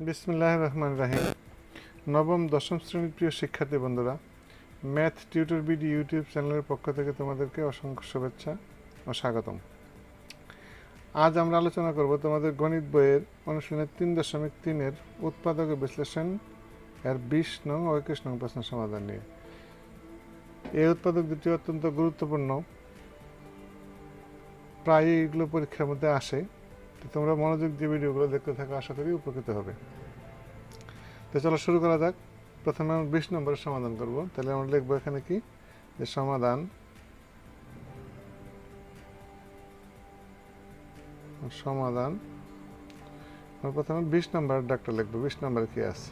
বিসমিল্লাহির রহমানির রহিম। নবম-দশম শ্রেণীর প্রিয় শিক্ষার্থী বন্ধুরা, ম্যাথ টিউটর বিডি ইউটিউব চ্যানেলের পক্ষ থেকে তোমাদেরকে অসংখ্য শুভেচ্ছা ও স্বাগতম। আজ আমরা আলোচনা করব তোমাদের গণিত বইয়ের অনুশীলনের 3.3-এর উৎপাদক ও বিশ্লেষণ এর 20 নং ও 21 নং প্রশ্ন সমাধান নিয়ে। এই উৎপাদক দুটি অত্যন্ত গুরুত্বপূর্ণ, প্রায়ই এগুলো পরীক্ষার মধ্যে আসে। তো তোমরা মনোযোগ দিয়ে ভিডিওগুলো দেখতে থাকো, আশা করি উপকৃত হবে। তো চলো শুরু করা যাক। প্রথমে আমরা 20 নম্বরের সমাধান করব। তাহলে আমরা লিখবো এখানে কি, যে সমাধান আমরা প্রথমে 20 নম্বর ডাকটা লিখবো। 20 নম্বরে কি আছে?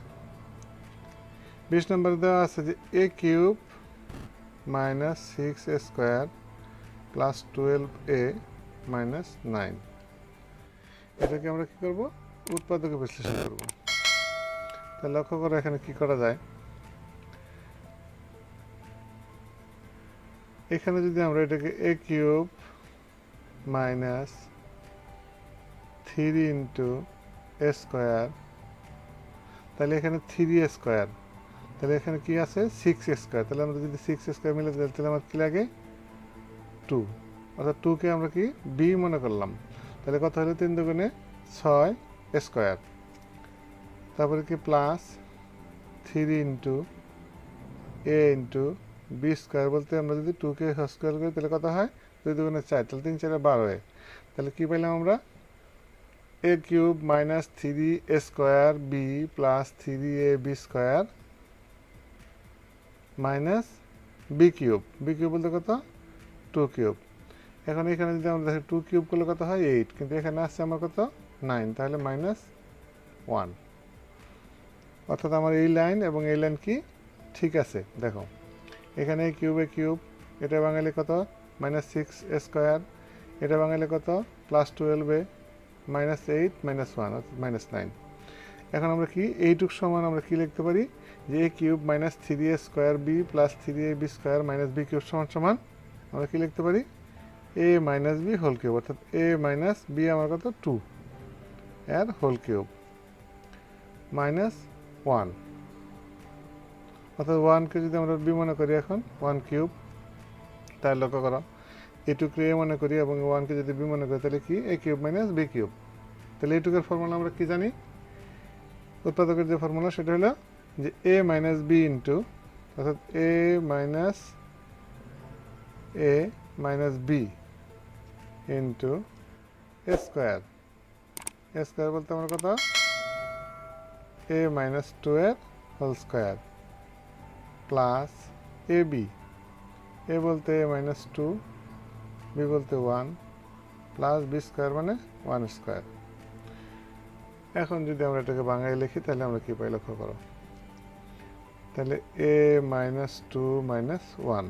20 নম্বরে দেওয়া আছে যে a cube minus 6a square plus 12a minus 9। এটাকে আমরা কি করব? উৎপাদকে বিশ্লেষণ করব। তাহলে লক্ষ্য করো এখানে কি করা যায়। এখানে যদি আমরা এটাকে a cube minus 3 into a square, তাহলে এখানে 3a স্কোয়ার, তাহলে এখানে কি আছে 6a স্কোয়ার। তাহলে আমরা যদি 6a স্কোয়ার মিলে দিই তাহলে আমার কি লাগে 2, অর্থাৎ 2কে আমরা কি b মনে করলাম। তাহলে কত হলো 3 দুগুণে 6 স্কোয়ার, তারপরে কি plus 3 into a into b square, বলতে আমরা যদি 2কে স্কোয়ার করি তাহলে কত হয় 2 দুগুণে 4, তাহলে 3 4 12। তাহলে কি পাইলাম আমরা a cube minus 3a square b plus 3ab square minus b cube. b cube বলতে কত 2 কিউব। এখন এখানে যদি আমরা দেখি 2 কিউব করলে কত হয় 8, কিন্তু এখানে আসছে আমার কত 9, তাহলে মাইনাস 1। অর্থাৎ আমার এই লাইন এবং এই লাইন কি ঠিক আছে। দেখো এখানে a কিউব, এটা বাঙালি কত মাইনাস 6a স্কোয়ার, এটা বাঙালি কত প্লাস 12a মাইনাস 8 মাইনাস 1 অর্থাৎ মাইনাস 9। এখন আমরা কি এইটুক সমান আমরা কি লিখতে পারি, যে a cube minus 3a square b plus 3ab square minus b cube সমান সমান আমরা কি লিখতে পারি a minus b whole cube, অর্থাৎ a মাইনাস b আমার কত 2 এর হোল কিউব মাইনাস 1, অর্থাৎ 1কে যদি আমরা b মনে করি এখন 1 কিউব, তাই লক্ষ্য করো এইটুকু a মনে করি এবং 1কে যদি b মনে করি তাহলে কি a cube minus b cube. তাহলে এইটুকের ফর্মুলা আমরা কি জানি, উৎপাদকের যে ফর্মুলা সেটা হলো যে a মাইনাস b ইন্টু, অর্থাৎ a minus b into a square. a square বলতে আমরা কত a মাইনাস 2 এর whole square plus ab, a বলতে a মাইনাস 2, b বলতে 1 প্লাস b স্কোয়ার মানে 1 স্কোয়ার। এখন যদি আমরা এটাকে বাংলায় লিখি তাহলে আমরা কি পাই লক্ষ্য করো। তাহলে a মাইনাস 2 মাইনাস 1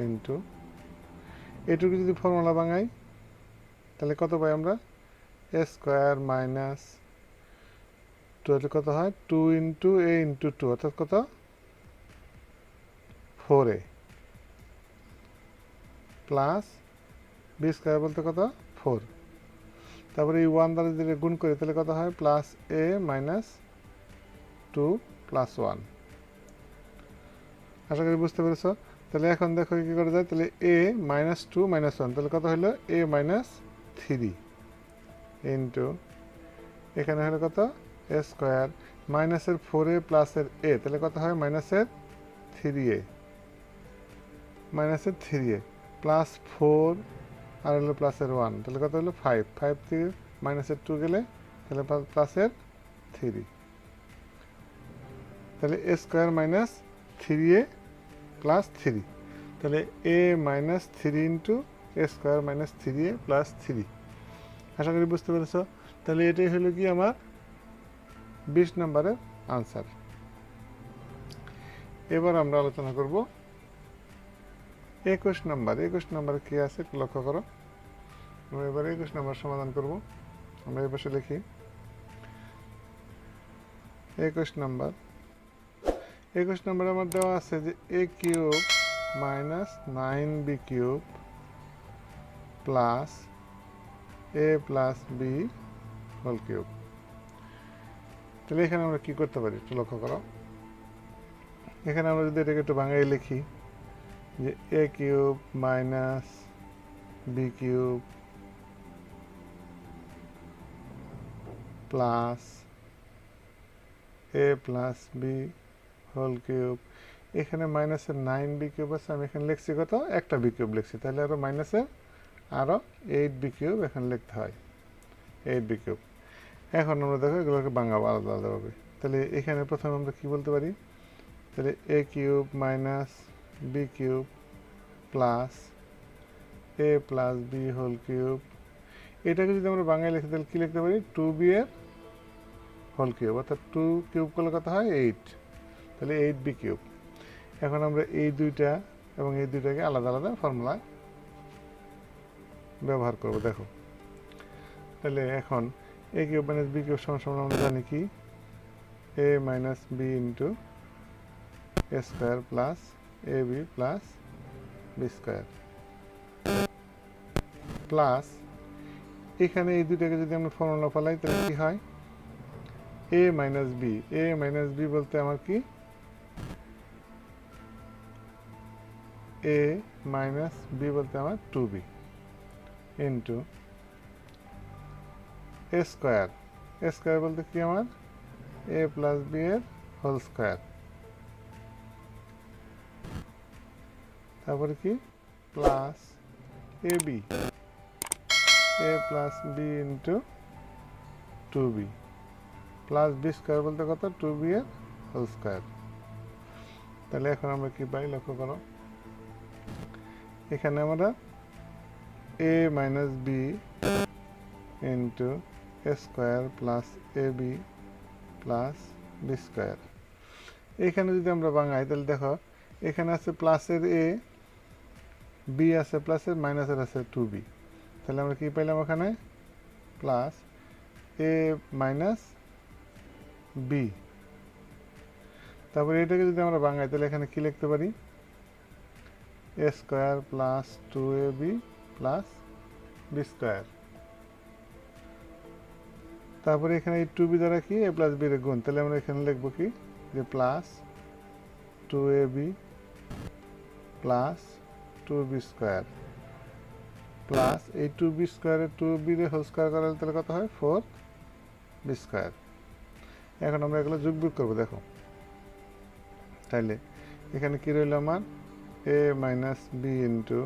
ইন্টু এটুকু যদি ফর্মুলা বাঙাই তাহলে কত পাই আমরা a স্কোয়ার মাইনাস 2 কত হয় 2 ইন্টু a ইন্টু 2, অর্থাৎ কত 4a প্লাস b স্কোয়ার বলতে কত 4, তারপরে এই 1 দ্বারা যদি গুণ করি তাহলে কত হয় প্লাস a মাইনাস 2 প্লাস 1। আশা করি বুঝতে পেরেছ। তাহলে এখন দেখো কি করা যায়, তাহলে a মাইনাস 2 মাইনাস 1, তাহলে কত হলো a মাইনাস 3 ইন্টু এখানে হলো কত a স্কোয়ার মাইনাসের 4a প্লাসের a, তাহলে কত হয় মাইনাসের 3a প্লাস 4 আর হলো প্লাসের 1, তাহলে কত হলো 5 থেকে মাইনাসের 2 গেলে তাহলে প্লাসের 3, তাহলে a square minus 3a plus 3, তাহলে a minus 3 into a square minus 3a plus 3। আশা করি বুঝতে পেরেছ। তাহলে এটাই হলো কি আমার 20 নম্বরের আনসার। এবার আমরা আলোচনা করব 21 নম্বর। 21 নম্বরে কি আছে একটু লক্ষ্য করো। আমরা এবার 21 নম্বর সমাধান করব। আমরা এই পাশে লিখি 21 নম্বরে আমার দেওয়া আছে যে a cube minus 9b cube plus a plus b whole cube. তাহলে এখানে আমরা কি করতে পারি একটু লক্ষ্য করো। এখানে আমরা যদি এটাকে একটু বাংলায় লিখি যে a cube minus b cube plus a plus b whole cube, এখানে মাইনাসের 9b কিউব আছে, আমি এখানে লিখছি কত একটা b কিউব লিখছি, তাহলে আরও মাইনাসের আরও 8b কিউব এখানে লিখতে হয় 8b কিউব। এখন আমরা দেখো এগুলোকে বাঙাবো আলাদা আলাদাভাবে। তাহলে এখানে প্রথমে আমরা কি বলতে পারি, তাহলে a cube minus b cube plus a plus b whole cube, এটাকে যদি আমরা বাংলায় লিখি তাহলে কী লিখতে পারি 2b এর হোল কিউব, অর্থাৎ 2 কিউব করলে কত হয় 8, তাহলে 8b কিউব। এখন আমরা এই দুইটা এবং এই দুইটাকে আলাদা আলাদা ফর্মুলা ব্যবহার করব। দেখো তাহলে এখন a cube minus b cube সমান আমরা জানি কি a minus b into a square plus ab plus b square plus এখানে এই দুইটাকে যদি আমরা ফর্মুলা ফেলাই তাহলে কি হয় a মাইনাস b বলতে আমার কি a মাইনাস b বলতে আমার 2b ইন্টু a স্কোয়ার বলতে কি আমার a প্লাস b এর হোল স্কোয়ার, তারপরে কি plus ab a plus b into 2b plus b square বলতে কত 2b এর হোল স্কোয়ার। তাহলে এখন আমরা কি পাই লক্ষ্য করো, এখানে আমরা a minus b into a square plus ab plus b square, এখানে যদি আমরা বাঙাই তাহলে দেখো এখানে আছে প্লাসের a, b আছে প্লাসের, মাইনাসের আছে 2b, তাহলে আমরা কি পাইলাম ওখানে প্লাস a মাইনাস b। তারপরে এটাকে যদি আমরা বাঙাই তাহলে এখানে কি লিখতে পারি a square plus 2ab plus b square, তারপরে এখানে এই 2b দ্বারা কি a প্লাস b এর গুণ, তাহলে আমরা এখানে লিখবো কি যে plus 2ab plus 2b square plus এই 2b স্কোয়ারের 2b এর হোল স্কোয়ার করা তাহলে কত হয় 4b স্কোয়ার। এখন আমরা এগুলো যোগ বিয়োগ করবো। দেখো তাইলে এখানে কি রইল আমার a minus b into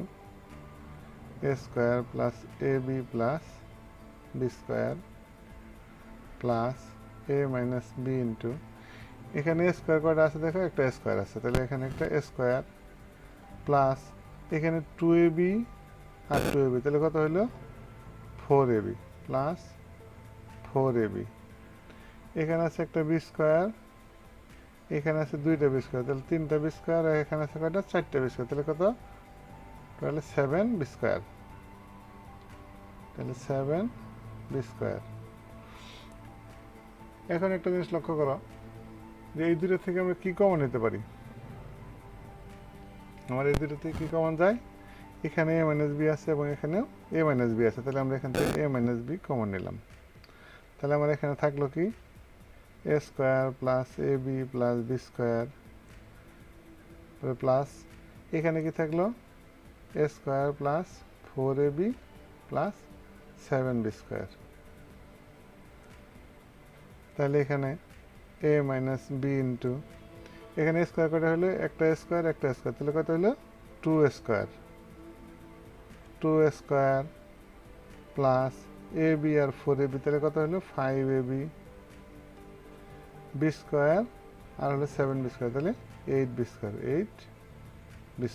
a square plus ab plus b square plus a minus b into এখানে a স্কোয়ার কয়টা আছে দেখো একটা স্কোয়ার আছে, তাহলে এখানে একটা a স্কোয়ার প্লাস এখানে 2ab আর 2ab, তাহলে কত হইল 4ab প্লাস 4ab, এখানে আছে একটা b স্কোয়ার, এখানে আছে দুইটা b স্কোয়ার, তাহলে তিনটা b স্কোয়ার, আর এখানে আছে কয়টা চারটা b স্কোয়ার, তাহলে কত তাহলে 7b স্কোয়ার, তাহলে 7b স্কোয়ার। এখন একটা জিনিস লক্ষ্য করো যে এই দুটো থেকে আমরা কি কমন নিতে পারি, আমার এই দুটো থেকে কি কমন যায়, এখানে a মাইনাস b আছে এবং এখানেও a মাইনাস b আছে, তাহলে আমরা এখান থেকে a মাইনাস b কমন নিলাম, তাহলে আমার এখানে থাকলো কি a square plus ab plus b square plus এখানে কি থাকলো a square plus 4ab plus 7b square, তাহলে এখানে a মাইনাস b ইন্টু এখানে স্কোয়ার কটা হলো একটা স্কোয়ার, তাহলে কত হলো 2 স্কোয়ার প্লাস ab আর 4ab, তাহলে কত হলো 5ab b স্কোয়ার আর হলো 7b স্কোয়ার, তাহলে 8b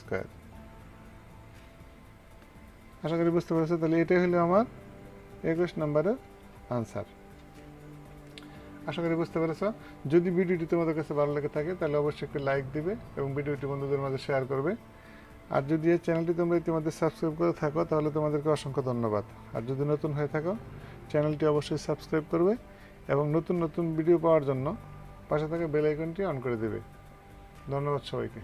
স্কোয়ার। আশা করি বুঝতে পেরেছো। তাহলে এটাই হলো আমার 21 নম্বরের আনসার। আশা করি বুঝতে পেরেছো। যদি ভিডিওটি তোমাদের কাছে ভালো লেগে থাকে তাহলে অবশ্যই একটি লাইক দিবে এবং ভিডিওটি বন্ধুদের মাঝে শেয়ার করবে। আর যদি এই চ্যানেলটি তোমরা ইতিমধ্যে সাবস্ক্রাইব করে থাকো তাহলে তোমাদেরকে অসংখ্য ধন্যবাদ। আর যদি নতুন হয়ে থাকো চ্যানেলটি অবশ্যই সাবস্ক্রাইব করবে এবং নতুন নতুন ভিডিও পাওয়ার জন্য পাশে থাকা বেল আইকনটি অন করে দেবে। ধন্যবাদ সবাইকে।